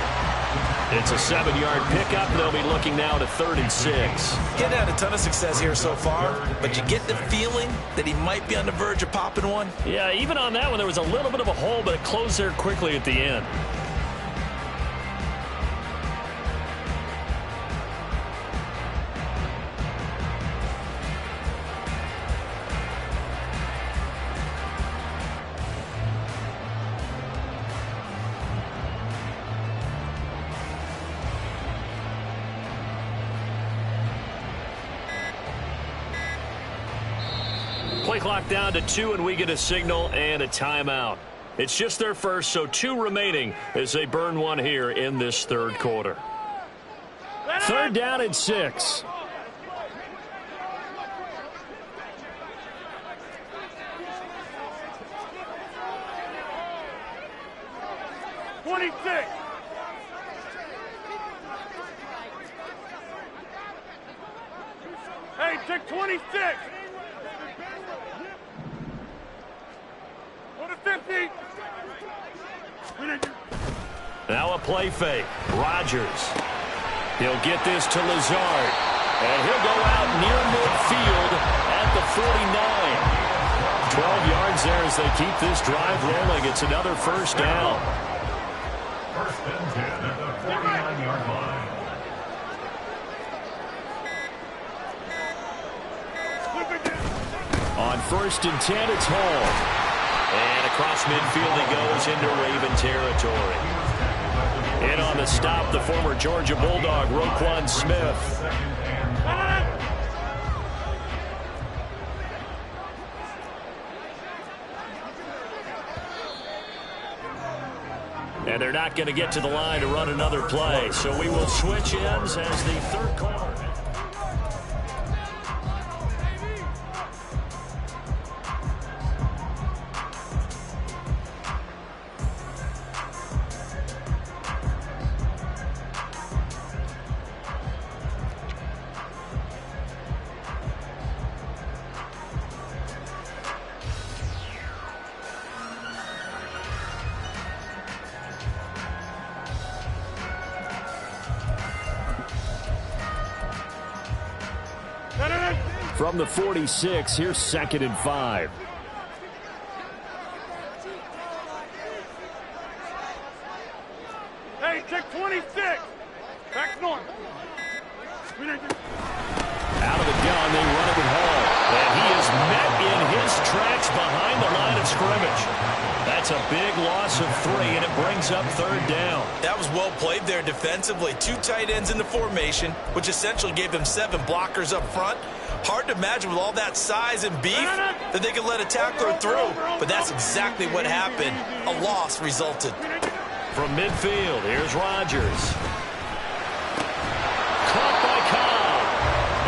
It's a 7-yard pickup. They'll be looking now to 3rd and 6. Getting had a ton of success here so far, but you get the feeling that he might be on the verge of popping one. Yeah, even on that one, there was a little bit of a hole, but it closed there quickly at the end. Play clock down to 2, and we get a signal and a timeout. It's just their first, so 2 remaining as they burn one here in this 3rd quarter. 3rd down and 6. Hey, take 26. Go to 50. Now a play fake. Rodgers. He'll get this to Lazard. And he'll go out near midfield at the 49. 12 yards there as they keep this drive rolling. It's another first down. First and 10 at the 49-yard line. On first and 10, it's Hall. And across midfield he goes into Raven territory. In on the stop, the former Georgia Bulldog, Roquan Smith. And they're not going to get to the line to run another play. So we will switch ends as the third quarter. From the 46, here's 2nd and 5. Hey, check 26. Back north. Out of the gun, they run it with Hall. And he is met in his tracks behind the line of scrimmage. That's a big loss of 3, and it brings up 3rd down. That was well played there defensively. 2 tight ends in the formation, which essentially gave them 7 blockers up front. Hard to imagine with all that size and beef that they could let a tackler through. But that's exactly what happened. A loss resulted. From midfield, here's Rodgers. Caught by Cobb.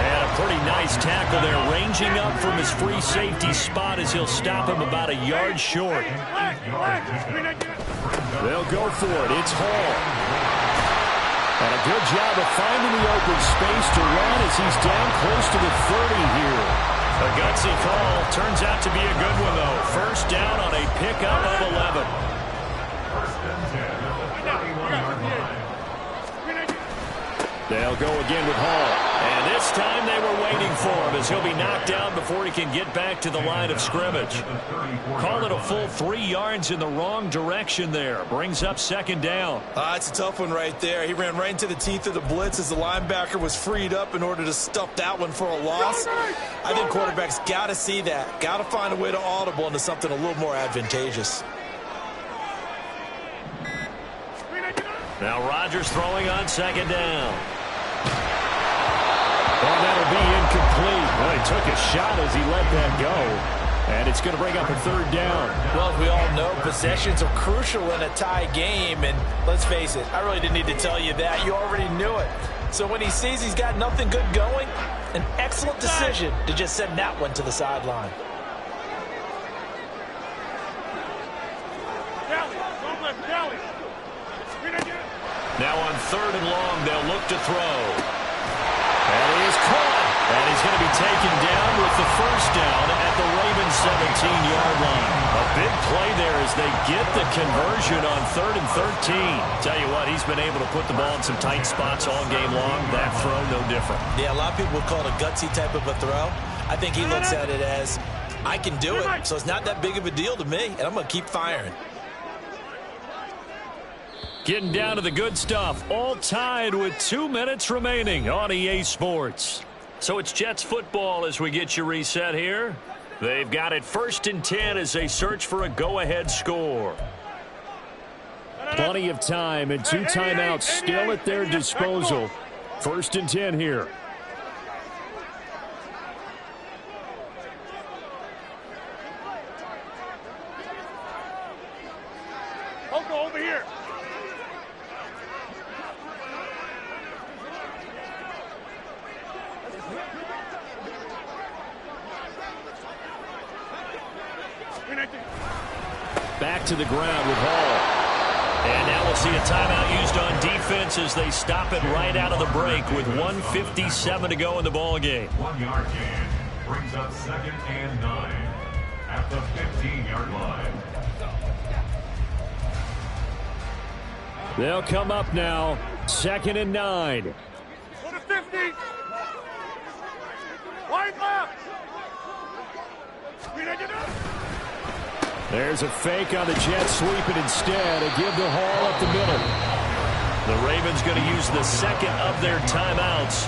And a pretty nice tackle there, ranging up from his free safety spot as he'll stop him about a yard short. They'll go for it. It's Hall. And a good job of finding the open space to run as he's down close to the 30 here. A gutsy call. Turns out to be a good one, though. First down on a pickup of 11. First and 10 at the 31-yard line. They'll go again with Hall. And this time they were waiting for him as he'll be knocked down before he can get back to the line of scrimmage. Call it a full 3 yards in the wrong direction there. Brings up 2nd down. It's a tough one right there. He ran right into the teeth of the blitz as the linebacker was freed up in order to stuff that one for a loss. I think quarterbacks got to see that. Got to find a way to audible into something a little more advantageous. Now Rodgers throwing on 2nd down. And that'll be incomplete. Well, he took a shot as he let that go. And it's going to bring up a 3rd down. Well, as we all know, possessions are crucial in a tie game. And let's face it, I really didn't need to tell you that. You already knew it. So when he sees he's got nothing good going, an excellent decision to just send that one to the sideline. Now on 3rd and long, they'll look to throw. And he is caught. And he's going to be taken down with the first down at the Ravens 17-yard line. A big play there as they get the conversion on 3rd and 13. Tell you what, he's been able to put the ball in some tight spots all game long. That throw, no different. Yeah, a lot of people would call it a gutsy type of a throw. I think he looks at it as, I can do it, so it's not that big of a deal to me, and I'm going to keep firing. Getting down to the good stuff, all tied with 2 minutes remaining on EA Sports. So it's Jets football as we get you reset here. They've got it 1st and 10 as they search for a go-ahead score. Plenty of time and 2 timeouts still at their disposal. 1st and 10 here. Over here. Back to the ground with Hall. And now we'll see a timeout used on defense as they stop it right out of the break with 1:57 to go in the ball game. 1-yard gain brings up 2nd and 9 at the 15-yard line. They'll come up now, 2nd and 9. Go to 50. Wide left. There's a fake on the Jets sweeping instead and give the haul up the middle. The Ravens going to use the second of their timeouts.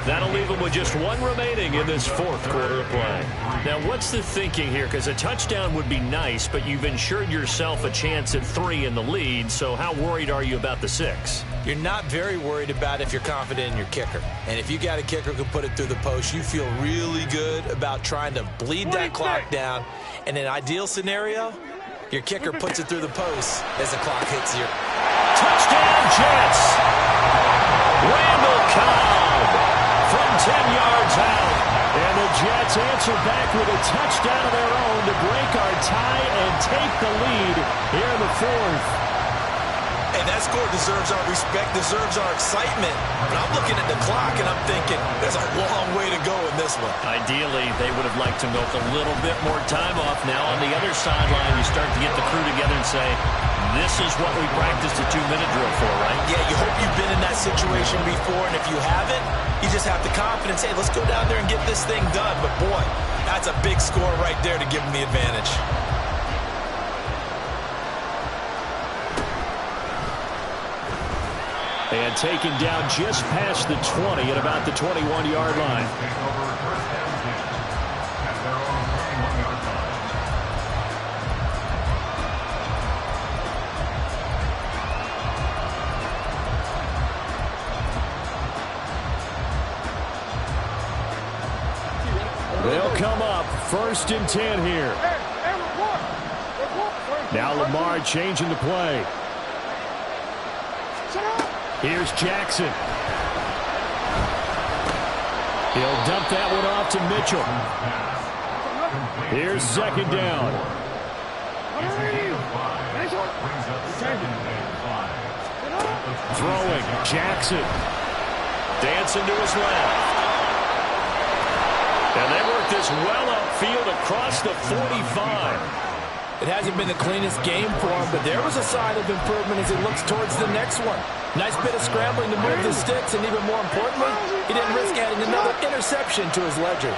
That'll leave them with just one remaining in this fourth quarter of play. Now, what's the thinking here? Because a touchdown would be nice, but you've ensured yourself a chance at 3 in the lead, so how worried are you about the 6? You're not very worried about it if you're confident in your kicker. And if you got a kicker who can put it through the post, you feel really good about trying to bleed that clock down. In an ideal scenario, your kicker puts it through the post as the clock hits you. Touchdown, Jets! Randall Cobb from 10 yards out. And the Jets answer back with a touchdown of their own to break our tie and take the lead here in the fourth. Hey, that score deserves our respect, deserves our excitement. But I'm looking at the clock and I'm thinking there's a long way to go in this one. Ideally, they would have liked to milk a little bit more time off. Now on the other sideline, you start to get the crew together and say, this is what we practiced a 2-minute drill for, right? Yeah, you hope you've been in that situation before, and if you haven't, you just have the confidence, hey, let's go down there and get this thing done. But boy, that's a big score right there to give them the advantage. And taken down just past the 20 at about the 21-yard line. They'll come up 1st and 10 here. Now Lamar changing the play. Here's Jackson. He'll dump that one off to Mitchell. Here's 2nd down. Throwing, Jackson. Dancing to his left. And they work this well upfield across the 45. It hasn't been the cleanest game for him, but there was a sign of improvement as he looks towards the next one. Nice bit of scrambling to move the sticks, and even more importantly, he didn't risk adding another interception to his ledger.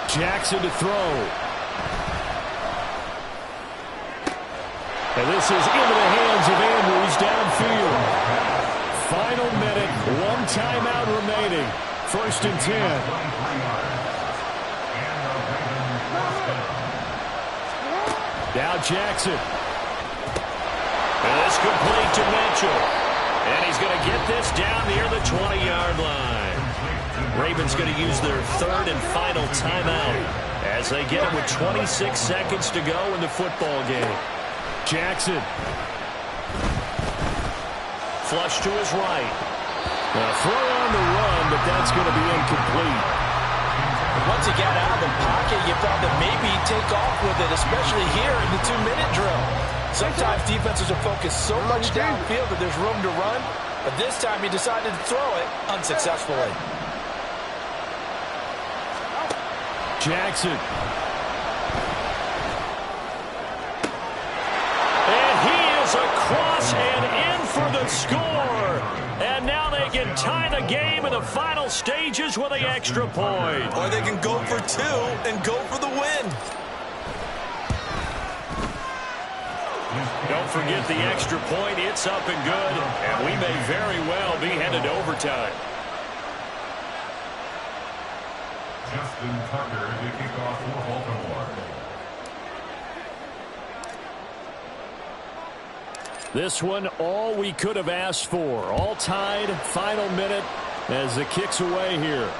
Jackson to throw. And this is into the hands of Andrews downfield. Final minute, 1 timeout remaining. 1st and 10. Now Jackson. And this complete to Mitchell. And he's going to get this down near the 20-yard line. Ravens going to use their 3rd and final timeout as they get it with 26 seconds to go in the football game. Jackson. Flush to his right. A throw on the run, but that's going to be incomplete. Once he got out of the pocket, you thought that maybe he'd take off with it, especially here in the 2-minute drill. Sometimes defenses are focused so much downfield that there's room to run, but this time he decided to throw it unsuccessfully. Jackson. And he is across and in for the score. And now they can tie the game in the final stages with the extra point. Or they can go for 2 and go for the win. Don't forget the extra point. It's up and good. And we may very well be headed to overtime. Justin Tucker to kick off for Baltimore. This one, all we could have asked for. All tied, final minute as the kick's away here.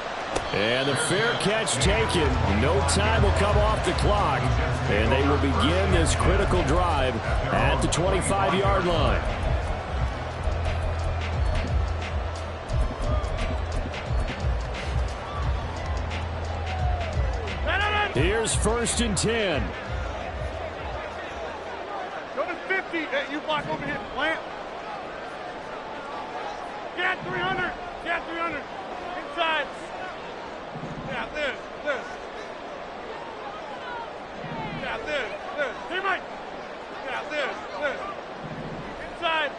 And the fair catch taken. No time will come off the clock. And they will begin this critical drive at the 25-yard line. Here's 1st and 10. Go to 50. Hey, you block over here. Plant. Get 300. Get 300. Inside. Yeah, this. Yeah, this. Teammate. Yeah, this. Inside.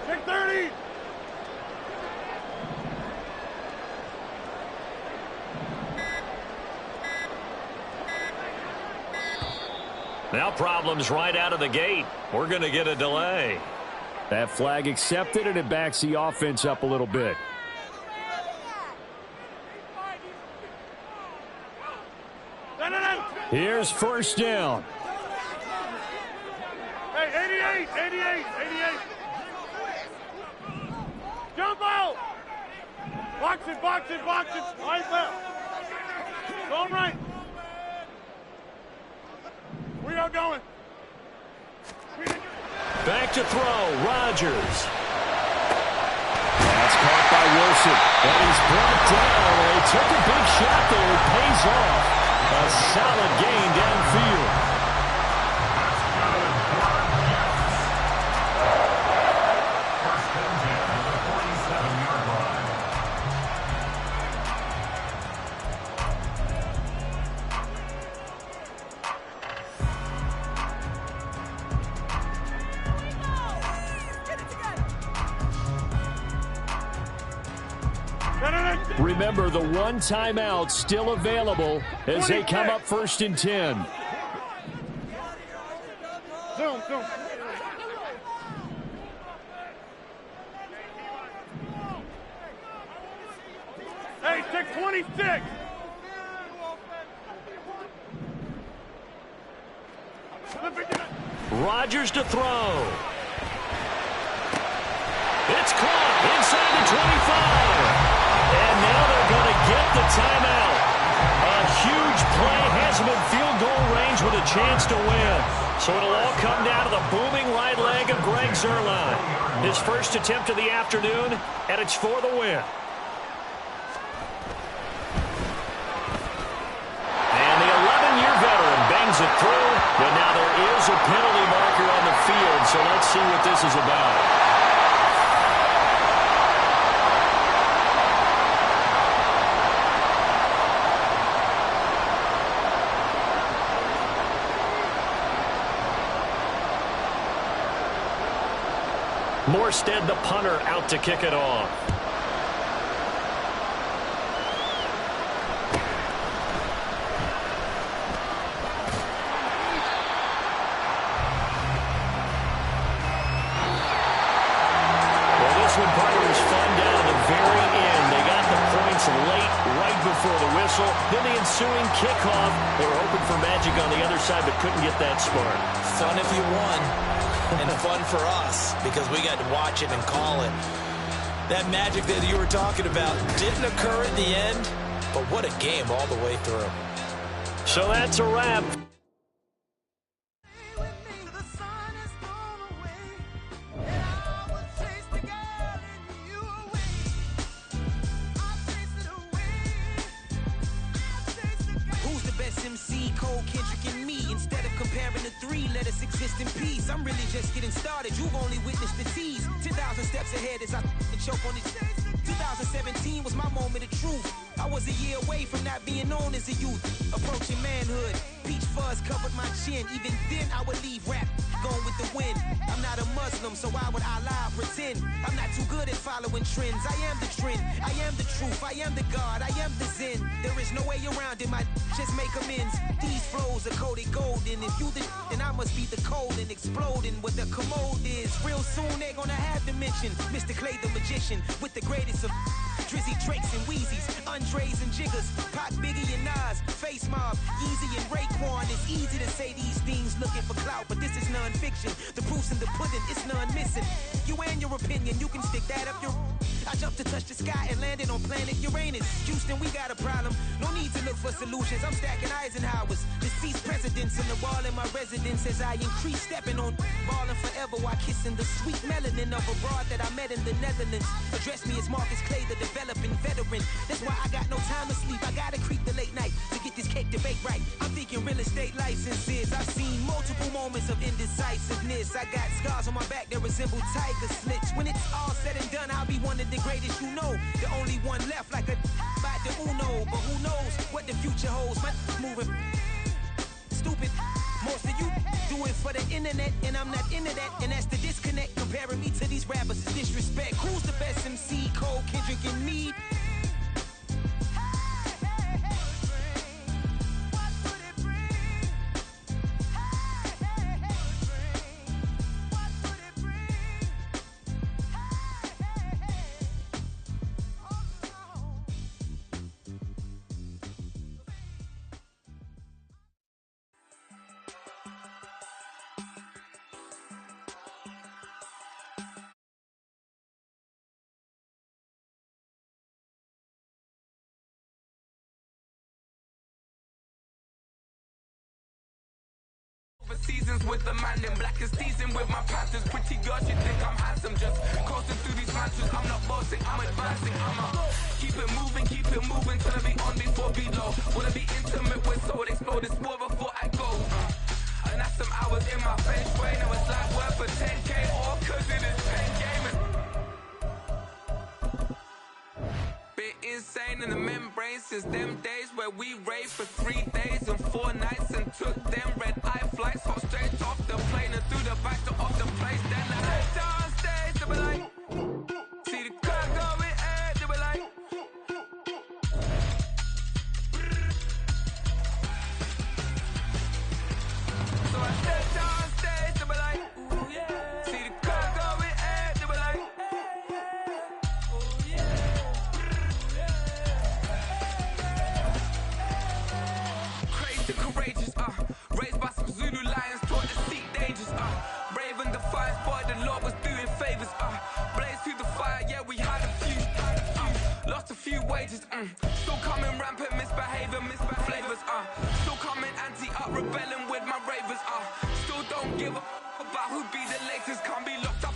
Take 30. Now problems right out of the gate. We're going to get a delay. That flag accepted, and it backs the offense up a little bit. Here's first down. Hey, 88. Jump out. Box it. Right left. Go right. We are going. Back to throw, Rodgers. That's caught by Wilson. And he's brought down. They took a big shot there. It pays off. A solid gain downfield. Remember, the one timeout still available as they come up 1st and 10. Zoom. Hey, 626. Rodgers to throw. It's caught inside the 25. And now they're going to get the timeout. A huge play has him in field goal range with a chance to win. So it'll all come down to the booming right leg of Greg Zuerlein. His first attempt of the afternoon, and it's for the win. And the 11-year veteran bangs it through, but now there is a penalty marker on the field, so let's see what this is about. Morstead, the punter, out to kick it off. Well, this one probably was fun down to the very end. They got the points late, right before the whistle. Then the ensuing kickoff. They were hoping for magic on the other side, but couldn't get that spark. Fun if you won. And fun for us because we got to watch it and call it. That magic that you were talking about didn't occur at the end, but what a game all the way through. So that's a wrap. I'm really just getting started. You've only witnessed the tease. 10,000 steps ahead as I choke on these. 2017 was my moment of truth. I was a year away from not being known as a youth. Approaching manhood. Peach fuzz covered my chin. Even then I would leave rap going with the wind. I'm not a Muslim, so why would I lie or pretend? I'm not too good at following trends. I am the trend. I am the truth. I am the God. I am the Zen. There is no way around it. My just make amends. These flows are coated golden. If you the then I must be the cold and exploding what the commode is. Real soon they're gonna have to mention Mr. Clay the magician with the greatest of Drizzy, Drakes, and Wheezies, Andres and Jiggers, Pac, Biggie, and Nas, Face Mob, Easy and Raekwon. It's easy to say these things looking for clout, but this is non-fiction. The proof's in the pudding, it's none missing. You and your opinion, you can stick that up your... I jumped to touch the sky and landed on planet Uranus. Houston, we got a problem. No need to look for solutions. I'm stacking Eisenhowers. Deceased presidents in the wall in my residence as I increase stepping on balling forever while kissing the sweet melanin of a broad that I met in the Netherlands. Address me as Marcus Clay, the developing veteran. That's why I got no time to sleep. I gotta creep the late night to get this cake debate right. I'm thinking real estate licenses. I've seen multiple moments of indecisiveness. I got scars on my back that resemble tiger slits. When it's all said and done, I'll be one of the greatest you know. The only one left like a by the Uno. But who knows what the future holds. My moving stupid. Most of you do it for the internet, and I'm not into that. And that's the disconnect. Comparing me to these rappers is disrespect. Who's the best MC? Cole, Kendrick, and me? seasons with the man in black is teasing with my Panthers. Pretty girls, you think I'm handsome. Just coasting through these mantras. I'm not bossing, I'm advancing. Keep it moving till I be on before below. Wanna be intimate with soul, explode this war before I go. And that's some hours in my bench brain. I was like worth for 10K all cause it is pen gaming. Bit insane in the membrane since them days where we raved for 3 days and 4 nights and took them red eye flights, hot straight off the plane and through the back door of the place. Then I head downstairs, they were like, see the car going air, they were like, so I head downstairs, they were like, ooh yeah, see the car going air, they were like, ooh yeah. Crazy, courageous, raised by some Zulu lions, taught to seek dangers, brave and defiant, boy, the Lord was doing favors, blaze through the fire, yeah, we had a few, lost a few wages, still coming rampant, misbehavior, flavors, still coming anti-up, rebelling with my ravers, still don't give a about who be the latest, can't be locked up